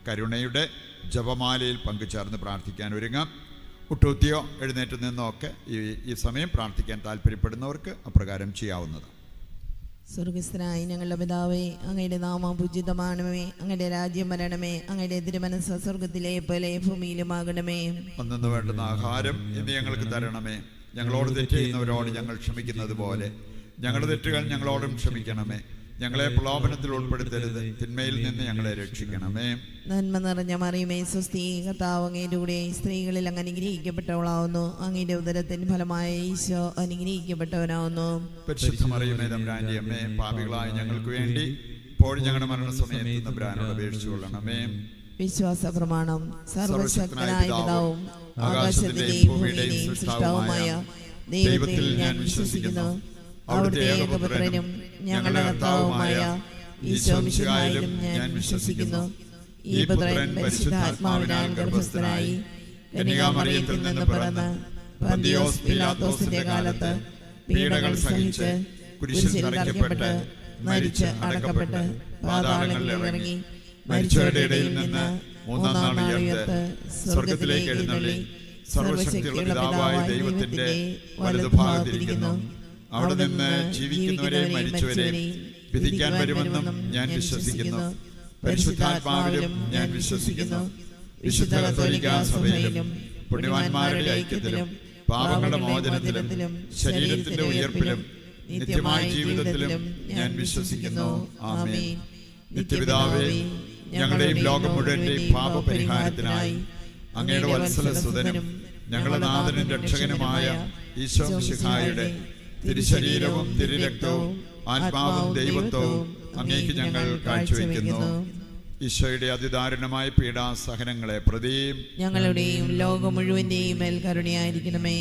കരുണയുടെ ജപമാലയിൽ പങ്കുചേർന്ന് പ്രാർത്ഥിക്കാൻ ഒരുങ്ങാം. മുട്ടൂത്തിയോ എഴുന്നേറ്റ് നിന്നോ ഒക്കെ ഈ സമയം പ്രാർത്ഥിക്കാൻ താല്പര്യപ്പെടുന്നവർക്ക് അപ്രകാരം ചെയ്യാവുന്നതാണ്. സ്വർഗസ്ഥനായ ഞങ്ങളുടെ പിതാവേ, അങ്ങയുടെ നാമം പൂജിതമാണമേ, അങ്ങയുടെ രാജ്യം വരണമേ, അങ്ങയുടെ തിരുമനസ്സ് സ്വർഗത്തിലെ പോലെ ഭൂമിയിലുമാകണമേ. അന്നു വേണ്ടുന്ന ആഹാരം ഇന്ന് ഞങ്ങൾക്ക് തരണമേ. ഞങ്ങളോട് തെറ്റ് ചെയ്യുന്നവരോട് ഞങ്ങൾ ക്ഷമിക്കുന്നത് പോലെ ഞങ്ങളുടെ തെറ്റുകൾ ഞങ്ങളോടും ക്ഷമിക്കണമേ. ഞങ്ങളെ പ്രലോഭനത്തിൽ ഉൾപ്പെടുത്തരുത്, തിന്മയിൽ നിന്ന് ഞങ്ങളെ രക്ഷിക്കണമേ. നന്മ നിറഞ്ഞ മറിയമേ, സ്വസ്തി, കർത്താവ് അങ്ങയുടെ കൂടെ സ്ത്രീകളിൽ അങ്ങ് അനുഗ്രഹിക്കപ്പെട്ടവളാവുന്നു. അങ്ങയുടെ ഉദരത്തിൻ ഫലമായ ഈശോ അനുഗ്രഹിക്കപ്പെട്ടവനാവുന്നു. പരിശുദ്ധ മറിയമേ, തമ്പുരാന്റെ അമ്മേ, പാപികളായ ഞങ്ങൾക്ക് വേണ്ടി ഇപ്പോഴും ഞങ്ങളുടെ മരണസമയത്ത് തമ്പുരാനോട് അപേക്ഷിച്ചുകൊള്ളണമേ. വിശ്വാസ പ്രമാണം. സർവശക്തനായ പിതാവും ആകാശത്തിന്റെയും ഭൂമിയുടെയും സൃഷ്ടാവുമായ ദൈവത്തിൽ ഞാൻ വിശ്വസിക്കുന്നു. അവിടുത്തെ ഏകപുത്രനും ഞങ്ങളുടെ കർത്താവുമായ ഈശോ മിശിഹായിലും ഞാൻ വിശ്വസിക്കുന്നു. ഈ പുത്രൻ പരിശുദ്ധാത്മാവിനാൽ ഗർഭസ്ഥനായി കന്യകാമറിയത്തിൽ നിന്ന് പിറന്ന് പന്തിയോസ് പീലാത്തോസിന്റെ കാലത്ത് പീഡകൾ സഹിച്ച് കുരിശിൽ തറയ്ക്കപ്പെട്ട് മരിച്ച് അടക്കപ്പെട്ട് പാതാളങ്ങളിൽ ഇറങ്ങി മരിച്ചവരുടെ ഇടയിൽ നിന്ന് മൂന്നാം നാൾ ഉയർത്ത് സ്വർഗത്തിലേക്ക് എഴുന്നള്ളി സർവശക്തിയുള്ള പിതാവായ ദൈവത്തിന്റെ വലതുഭാഗത്തിരിക്കുന്നു. അവിടെ നിന്ന് ജീവിക്കുന്നവരെയും മരിച്ചവരെയും വിധിക്കാൻ വരുമെന്നും ഞാൻ വിശ്വസിക്കുന്നു. പരിശുദ്ധാത്മാവിലും ഞാൻ വിശ്വസിക്കുന്നു. വിശുദ്ധ കത്തോലിക്കാ സഭയിലും പുണ്യവാന്മാരുടെ ഐക്യത്തിലും പാപങ്ങളുടെ മോചനത്തിലും ശരീരത്തിന്റെ ഉയർപ്പിലും നിത്യമായ ജീവിതത്തിലും ഞാൻ വിശ്വസിക്കുന്നു. ആമേൻ. നിത്യപിതാവേ, ഞങ്ങളുടെയും ലോകം മുഴുവന്റെയും പാപപരിഹാരത്തിനായി അങ്ങയുടെ വത്സല സുതനും ഞങ്ങളുടെ നാഥനും രക്ഷകനുമായ ഈശോ മിശിഹായുടെ തിരുശരീരവും തിരുരക്തവും ആത്മാവും ദൈവത്വവും അങ്ങേക്ക് ഞങ്ങൾ കാഴ്ചവെക്കുന്നു. ഈശോയുടെ അതിദാരുണമായ പീഡാസഹനങ്ങളെ പ്രതിയും ഞങ്ങളുടെയും ലോകം മുഴുവന്റെയും മേൽ കരുണയായിരിക്കണമേ.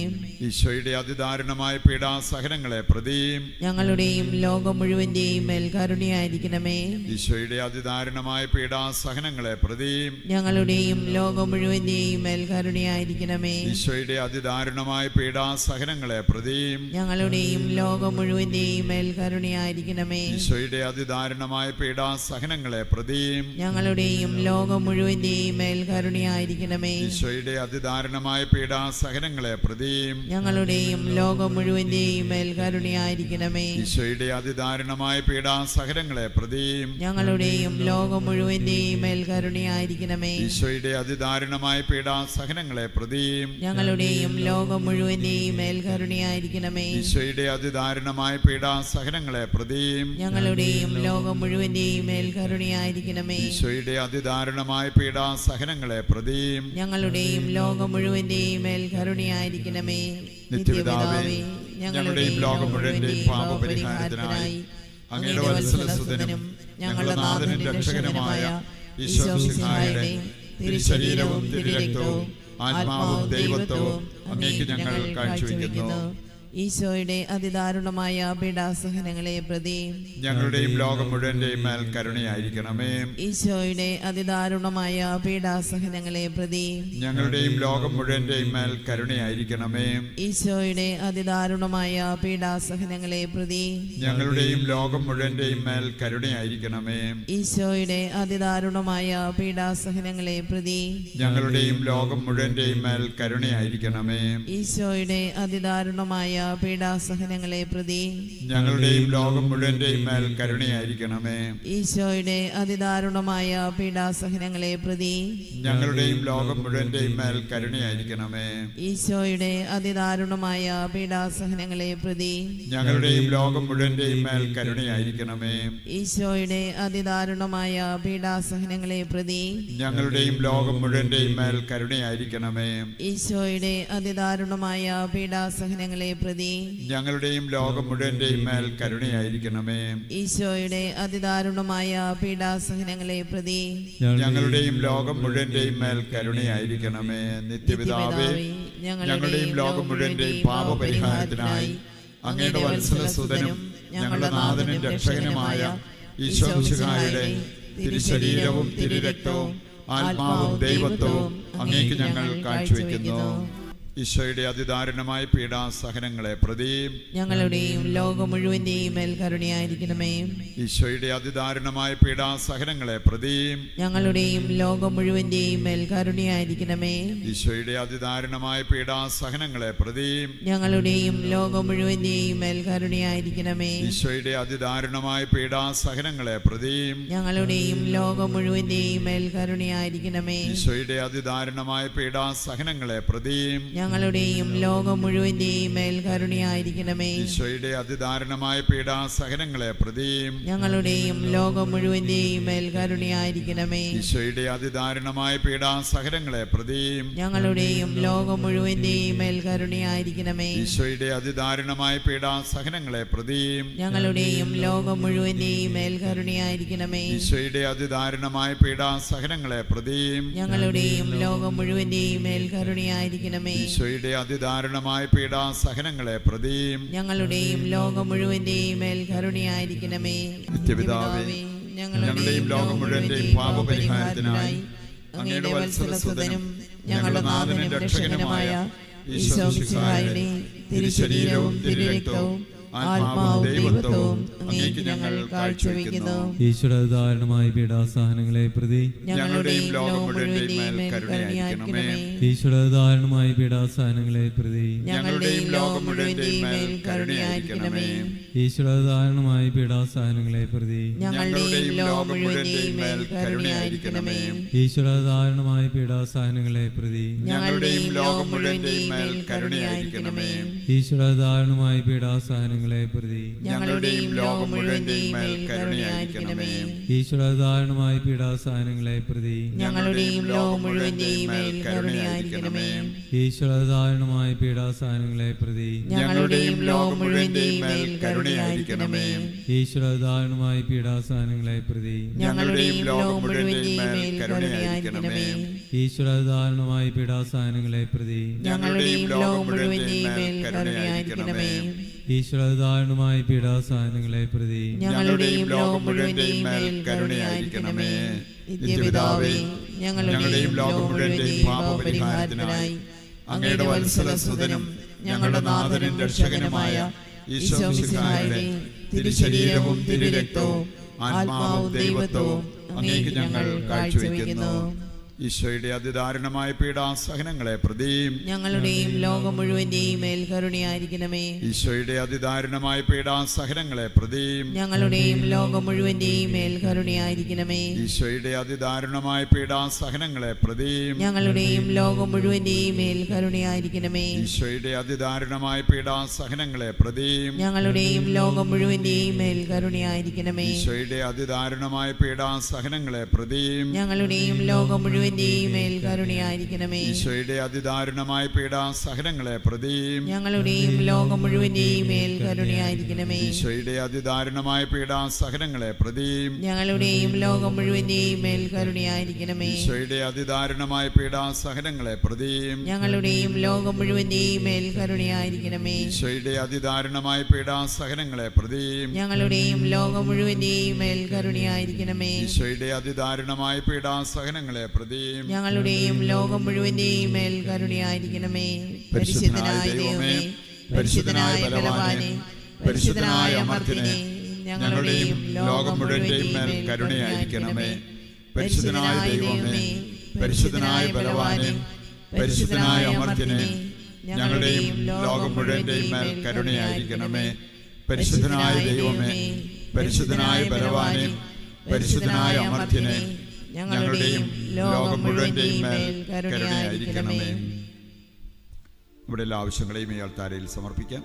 ഈശോയുടെ അതിദാരുണമായ പീഡാസഹനങ്ങളെ പ്രതിയും ഞങ്ങളുടെയും ലോകം മുഴുവന്റെയും മേൽ കരുണയായിരിക്കണമേ. ഈശോയുടെ അതിദാരുണമായ പീഡാസഹനങ്ങളെ പ്രതിയും ഞങ്ങളുടെയും ലോകം മുഴുവന്റെയും മേൽ കരുണയായിരിക്കണമേ. ഈശോയുടെ അതിദാരുണമായ പീഡാസഹനങ്ങളെ പ്രതിയും ഞങ്ങളുടെയും ലോകം മുഴുവന്റെയും മേൽ കരുണയായിരിക്കണമേ. ഈശോയുടെ അതിദാരുണമായ പീഡാസഹനങ്ങളെ പ്രതിയും ഞങ്ങളുടെയും ലോകം മുഴുവന്റെയും മേൽ കരുണയായിരിക്കണമേ. ഈശോയുടെ അതിദാരുണമായ പീഡാസഹനങ്ങളെ പ്രതിയും ഞങ്ങളുടെയും ലോകം മുഴുവന്റെയും മേൽ കരുണയായിരിക്കണമേ. ഈശോയുടെ അതിദാരുണമായ പീഡാസഹനങ്ങളെ പ്രതിയും ഞങ്ങളുടെയും ലോകം മുഴുവന്റെയും മേൽ കരുണയായിരിക്കണമേ. ഈശോയുടെ അതിദാരുണമായ പീഡാസഹനങ്ങളെ പ്രതിയും ഞങ്ങളുടെയും ലോകം മുഴുവന്റെയും മേൽ കരുണയായിരിക്കണമേ. ഈശോയുടെ അതിദാരുണമായ പീഡാസഹനങ്ങളെ പ്രതിയും ഞങ്ങളുടെയും ലോകം മുഴുവന്റെയും മേൽ കരുണയായിരിക്കണമേ. ഈശോയുടെ അതിദാരുണമായ പീഡാസഹനങ്ങളെ പ്രതിയും ഞങ്ങളുടെയും ലോകം മുഴുവന്റെയും മേൽ കരുണയായിരിക്കണമേ. നിത്യപിതാവേ, ഞങ്ങളുടെയും ലോകം മുഴുവന്റെയും പാപപരിഹാരത്തിനായി അങ്ങയുടെ വത്സലസുതനും ഞങ്ങളുടെ നാഥനും രക്ഷകനുമായ ഈശോ മിശിഹായുടെ തിരുശരീരവും തിരുരക്തവും ആത്മാവും ദൈവത്വവും അങ്ങേക്ക് ഞങ്ങൾ കാഴ്ചവെക്കുന്നു. ഈശോയുടെ അതിദാരുണമായ പീഡാസഹനങ്ങളെ പ്രതി ഞങ്ങളുടെയും ലോകം മുഴുവന്റെയും മേൽ കരുണയായിരിക്കണമേ. ഈശോയുടെ അതിദാരുണമായ പീഡാസഹനങ്ങളെ പ്രതി ഞങ്ങളുടെയും ലോകം മുഴുവന്റെയും മേൽ കരുണയായിരിക്കണമേ. ഈശോയുടെ അതിദാരുണമായ പീഡാസഹനങ്ങളെ പ്രതി ഞങ്ങളുടെയും ലോകം മുഴുവന്റെയും മേൽ കരുണയായിരിക്കണമേ. ഈശോയുടെ അതിദാരുണമായ പീഡാസഹനങ്ങളെ പ്രതി ഞങ്ങളുടെയും ലോകം മുഴുവന്റെയും മേൽ കരുണയായിരിക്കണമേ. ഈശോയുടെ അതിദാരുണമായ പീഡാസഹനങ്ങളെ പ്രതി ഞങ്ങളുടെയും ലോകം മുഴുവന്റെയും മേൽ കരുണയായിരിക്കണമേ. ഈശോയുടെ അതിദാരുണമായ പീഡാസഹനങ്ങളെ പ്രതി ഞങ്ങളുടെയും ലോകം മുഴുവന്റെയും മേൽ കരുണയായിരിക്കണമേ. ഈശോയുടെ അതിദാരുണമായ പീഡാസഹനങ്ങളെ പ്രതി ഞങ്ങളുടെയും ലോകം മുഴുവന്റെയും മേൽ കരുണയായിരിക്കണമേ. ഈശോയുടെ അതിദാരുണമായ പീഡാസഹനങ്ങളെ പ്രതി ഞങ്ങളുടെയും ലോകം മുഴുവന്റെയും മേൽ കരുണയായിരിക്കണമേ. ഈശോയുടെ അതിദാരുണമായ പീഡാസഹനങ്ങളെ പ്രതി ഞങ്ങളുടെയും ലോകം മുഴുവന്റെയും മേൽ കരുണയായിരിക്കണമേ. ഈശോയുടെ അതിദാരുണമായ പീഡാസഹനങ്ങളെ പ്രതി ഞങ്ങളുടെയും ലോകം മുഴുവന്റെയും മേൽ കരുണയായിരിക്കണമേ. നിത്യപിതാവേ, ഞങ്ങളുടെയും ലോകം മുഴുവന്റെയും പാപപരിഹാരത്തിനായി അങ്ങയുടെ വത്സലസുതനും ഞങ്ങളുടെ നാഥനും രക്ഷകനുമായ ഈശോ മിശിഹായുടെ തിരുശരീരവും തിരുരക്തവും ആത്മാവും ദൈവത്വവും അങ്ങേക്ക് ഞങ്ങൾ കാഴ്ചവെക്കുന്നു. ഈശോയുടെ അതിദാരുണമായ പീഡാസഹനങ്ങളെ പ്രതിയും ഞങ്ങളുടെയും ലോകം മുഴുവന്റെയും മേൽ കരുണയായിരിക്കണമേ. ഈശോയുടെ അതിദാരുണമായ പീഡാസഹനങ്ങളെ പ്രതിയും ഞങ്ങളുടെയും ലോകം മുഴുവന്റെയും മേൽ കരുണയായിരിക്കണമേ. ഈശോയുടെ അതിദാരുണമായ പീഡാസഹനങ്ങളെ പ്രതിയും ഞങ്ങളുടെയും ലോകം മുഴുവന്റെയും മേൽ കരുണയായിരിക്കണമേ. ഈശോയുടെ അതിദാരുണമായ പീഡാസഹനങ്ങളെ പ്രതിയും ഞങ്ങളുടെയും ലോകം മുഴുവന്റെയും മേൽ കരുണയായിരിക്കണമേ. ഈശോയുടെ അതിദാരുണമായ പീഡാസഹനങ്ങളെ പ്രതിയും ഞങ്ങളുടെയും ലോകം മുഴുവന്റെയും മേൽ കരുണയായിരിക്കണമേ. ഈശോയുടെ അതിദാരുണമായ പീഡാസഹനങ്ങളെ പ്രതിയും ഞങ്ങളുടെയും ലോകം മുഴുവന്റെയും മേൽ കരുണയായിരിക്കണമേ. ഈശോയുടെ അതിദാരുണമായ പീഡാസഹനങ്ങളെ പ്രതിയും ഞങ്ങളുടെയും ലോകം മുഴുവന്റെയും മേൽ കരുണയായിരിക്കണമേ. ഈശോയുടെ അതിദാരുണമായ പീഡാസഹനങ്ങളെ പ്രതിയും ഞങ്ങളുടെയും ലോകം മുഴുവന്റെയും മേൽ കരുണയായിരിക്കണമേ. ഈശോയുടെ അതിദാരുണമായ പീഡാസഹനങ്ങളെ പ്രതിയും ഞങ്ങളുടെയും ലോകം മുഴുവന്റെയും മേൽ കരുണയായിരിക്കണമേ. ഈശോയുടെ അതിദാരുണമായ പീഡാസഹനങ്ങളെ പ്രതിയും ഞങ്ങളുടെയും ലോകം മുഴുവന്റെയും മേൽ കരുണയായിരിക്കണമേ. നിത്യപിതാവേ, ഞങ്ങളുടെയും ലോകം മുഴുവന്റെയും പാപപരിഹാരത്തിനായി അങ്ങയുടെ വത്സലസുതനും ഞങ്ങളുടെ നാഥനും രക്ഷകനുമായ ഈശോ മിശിഹായുടെ തിരുശരീരവും തിരുരക്തവും ആത്മാവും ദൈവത്വവും അങ്ങേക്ക് ഞങ്ങൾ കാഴ്ചവെക്കുന്നു. ഈശോയുടെ ദാരുണമായ പീഡാസഹനങ്ങളെ പ്രതി ഞങ്ങളുടെയും ലോകം മുഴുവന്റെയും മേൽ കരുണയായിരിക്കണമേ. ഈശോയുടെ ദാരുണമായ പീഡാസഹനങ്ങളെ പ്രതി ഞങ്ങളുടെയും ലോകം മുഴുവന്റെയും മേൽ കരുണയായിരിക്കണമേ. ഈശോയുടെ ദാരുണമായ പീഡാസഹനങ്ങളെ പ്രതി ഞങ്ങളുടെയും ലോകം മുഴുവന്റെയും മേൽ കരുണയായിരിക്കണമേ. ഈശോയുടെ ദാരുണമായ പീഡാസഹനങ്ങളെ പ്രതി ഞങ്ങളുടെയും ലോകം മുഴുവന്റെയും മേൽ കരുണയായിരിക്കണമേ. ഈശോയുടെ ദാരുണമായ പീഡാസഹനങ്ങളെ പ്രതി ഞങ്ങളുടെയും ലോകം മുഴുവന്റെയും മേൽ കരുണയായിരിക്കണമേ. ഈശോയുടെ ദാരുണമായ പീഡാസഹനങ്ങളെ പ്രതി ഞങ്ങളുടെയും ലോകം മുഴുവന്റെയും മേൽ കരുണയായിരിക്കണമേ. ഈശോയുടെ ദാരുണമായ പീഡാസഹനങ്ങളെ പ്രതി ഞങ്ങളുടെയും ലോകം മുഴുവന്റെയും മേൽ കരുണയായിരിക്കണമേ. ഈശോയുടെ ദാരുണമായ പീഡാസഹനങ്ങളെ പ്രതി ഞങ്ങളുടെയും ലോകം മുഴുവന്റെയും മേൽ കരുണയായിരിക്കണമേ. ഈശോയുടെ ദാരുണമായ പീഡാസഹനങ്ങളെ പ്രതി ഞങ്ങളുടെയും ലോകം മുഴുവന്റെയും മേൽ കരുണയായിരിക്കണമേ. ഈശോയുടെ ദാരുണമായ പീഡാസഹനങ്ങളെ പ്രതി ഞങ്ങളുടെയും ലോകം മുഴുവന്റെയും മേൽ കരുണയായിരിക്കണമേ. നിത്യപിതാവേ, ഞങ്ങളുടെയും ലോകം മുഴുവന്റെയും പാപപരിഹാരത്തിനായി അങ്ങയുടെ വത്സലസുതനും ഞങ്ങളുടെ നാഥനും രക്ഷകനുമായ ഈശോ മിശിഹായുടെ തിരുശരീരവും തിരുരക്തവും ആത്മാവും ദൈവത്വവും അങ്ങേക്ക് ഞങ്ങൾ കാഴ്ചവെക്കുന്നു. ഈശോയുടെ അതിദാരുണമായ പീഡാസഹനങ്ങളെ പ്രതിയും ഞങ്ങളുടെയും ലോകം മുഴുവന്റെയും മേൽ കരുണയായിരിക്കണമേ. ഈശോയുടെ അതിദാരുണമായ പീഡാസഹനങ്ങളെ പ്രതിയും ഞങ്ങളുടെയും ലോകം മുഴുവന്റെയും മേൽ കരുണയായിരിക്കണമേ. ഈശോയുടെ അതിദാരുണമായ പീഡാസഹനങ്ങളെ പ്രതിയും ഞങ്ങളുടെയും ലോകം മുഴുവന്റെയും മേൽ കരുണയായിരിക്കണമേ. ഈശോയുടെ അതിദാരുണമായ പീഡാസഹനങ്ങളെ പ്രതിയും ഞങ്ങളുടെയും ലോകം മുഴുവന്റെയും മേൽ കരുണയായിരിക്കണമേ. ഈശോയുടെ അതിദാരുണമായ പീഡാസഹനങ്ങളെ പ്രതിയും ഞങ്ങളുടെയും ലോകം മുഴുവന്റെയും മേൽ കരുണയായിരിക്കണമേ. ഈശോയുടെ അതിദാരുണമായ പീഡാസഹനങ്ങളെ പ്രതിയും ഞങ്ങളുടെയും ലോകം മുഴുവന്റെയും മേൽ കരുണയായിരിക്കണമേ. ഈശോയുടെ അതിദാരുണമായ പീഡാസഹനങ്ങളെ പ്രതിയും ഞങ്ങളുടെയും ലോകം മുഴുവന്റെയും മേൽ കരുണയായിരിക്കണമേ. ഈശോയുടെ അതിദാരുണമായ പീഡാസഹനങ്ങളെ പ്രതിയും ഞങ്ങളുടെയും ലോകം മുഴുവന്റെയും മേൽ കരുണയായിരിക്കണമേ. ഈശോയുടെ അതിദാരുണമായ പീഡാസഹനങ്ങളെ പ്രതിയും ഞങ്ങളുടെയും ലോകം മുഴുവന്റെയും മേൽ കരുണയായിരിക്കണമേ. ഈശോയുടെ അതിദാരുണമായ പീഡാസഹനങ്ങളെ പ്രതിയും ഞങ്ങളുടെയും ലോകം മുഴുവന്റെയും മേൽ കരുണയായിരിക്കണമേ. പരിശുദ്ധനായ ദൈവമേ, പരിശുദ്ധനായ ബലവാനേ, പരിശുദ്ധനായ അമർത്യനേ, ഞങ്ങളുടെയും ലോകം മുഴുവന്റെയും മേൽ കരുണയായിരിക്കണമേ. പരിശുദ്ധനായ ദൈവമേ, പരിശുദ്ധനായ ബലവാനേ, പരിശുദ്ധനായ അമർത്യനേ, ഞങ്ങളുടെയും ലോകം മുഴുവന്റെയും മേൽ കരുണയായിരിക്കണമേ. പരിശുദ്ധനായ ദൈവമേ, പരിശുദ്ധനായ ബലവാനേ, പരിശുദ്ധനായ അമർത്യനേ, ഞങ്ങളുടെയും ലോകം മുഴുവന്റെയും മേൽ കരുണയായിരിക്കണമേ. ഇവിടെ എല്ലാ ആവശ്യങ്ങളെയും ഈ അൾത്താരയിൽ സമർപ്പിക്കാം.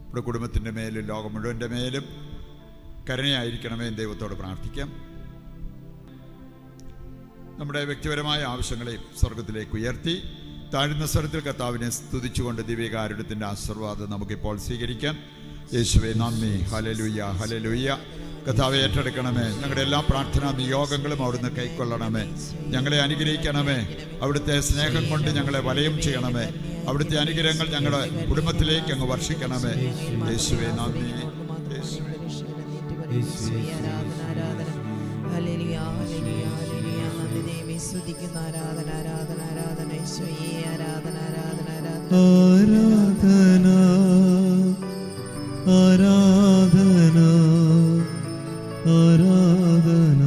ഇവിടെ കുടുംബത്തിൻ്റെ മേലും ലോകം മുഴുവൻ്റെ മേലും കരുണയായിരിക്കണമേ എന്ന് ദൈവത്തോട് പ്രാർത്ഥിക്കാം. നമ്മുടെ വ്യക്തിപരമായ ആവശ്യങ്ങളെയും സ്വർഗത്തിലേക്ക് ഉയർത്തി താഴ്ന്ന സ്വരത്തിൽ കർത്താവിനെ സ്തുതിച്ചുകൊണ്ട് ദിവ്യകാരുണ്യത്തിൻ്റെ ആശീർവാദം നമുക്കിപ്പോൾ സ്വീകരിക്കാം. യേശുവേ നന്ദി, ഹല്ലേലൂയ, ഹല്ലേലൂയ. കർത്താവെ ഏറ്റെടുക്കണമേ. ഞങ്ങളുടെ എല്ലാ പ്രാർത്ഥനാ നിയോഗങ്ങളും അവിടുന്ന് കൈക്കൊള്ളണമേ. ഞങ്ങളെ അനുഗ്രഹിക്കണമേ. അവിടുത്തെ സ്നേഹം കൊണ്ട് ഞങ്ങളെ വലയം ചെയ്യണമേ. അവിടുത്തെ അനുഗ്രഹങ്ങൾ ഞങ്ങളുടെ കുടുംബത്തിലേക്ക് അങ്ങ് വർഷിക്കണമേ. യേശുവേ നന്ദി, യേശുവേ. സ്തുതിക്കുന്ന ആരാധന, ആരാധന, ആരാധന, ഈശോയെ ആരാധന, ആരാധന ആരാധന ആരാധന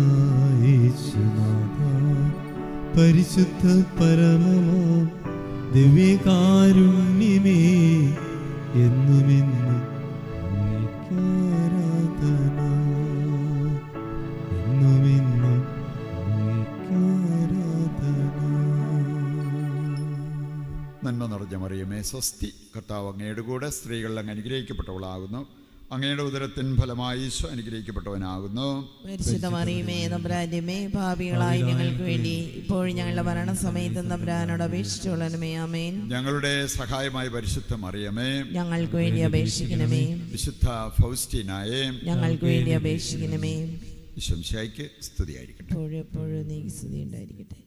യേശുനാഥ. പരിശുദ്ധ പരമമാ ദിവ്യകാരുണ്യമേ എന്നുമെന്നും അങ്ങേക്കാരാധന എന്നുമെന്നും അങ്ങേക്കാരാധന. നന്മ നിറഞ്ഞ മറിയമേ സ്വസ്തി, കർത്താവ് അങ്ങയുടെ കൂടെ സ്ത്രീകൾ അങ്ങ് അനുഗ്രഹിക്കപ്പെട്ടവളാകുന്നു. അങ്ങയുടെ ഉദരത്തിൻ ഫലമായി ഈശോ അനുഗ്രഹിക്കപ്പെട്ടവനാകുന്നു. പരിശുദ്ധ മറിയമേ തമ്പുരാന്റെ അമ്മേ, പാപികളായി ഞങ്ങൾക്ക് വേണ്ടി ഇപ്പോഴും ഞങ്ങളുടെ മരണസമയത്തും തമ്പുരാനോട് അപേക്ഷിച്ചുകൊള്ളണമേ. ആമേൻ. ഞങ്ങളുടെ സഹായമായി പരിശുദ്ധ മറിയമേ, ഞങ്ങൾക്ക് വേണ്ടി അപേക്ഷിക്കണമേ. വിശുദ്ധ ഫൗസ്റ്റീനായേ, ഞങ്ങൾക്ക് വേണ്ടി അപേക്ഷിക്കണമേ. ഈശോ മിശിഹായ്ക്ക് സ്തുതിയായിരിക്കട്ടെ. എപ്പോഴും എപ്പോഴും നീ സ്തുതി ഉണ്ടായിരിക്കട്ടെ.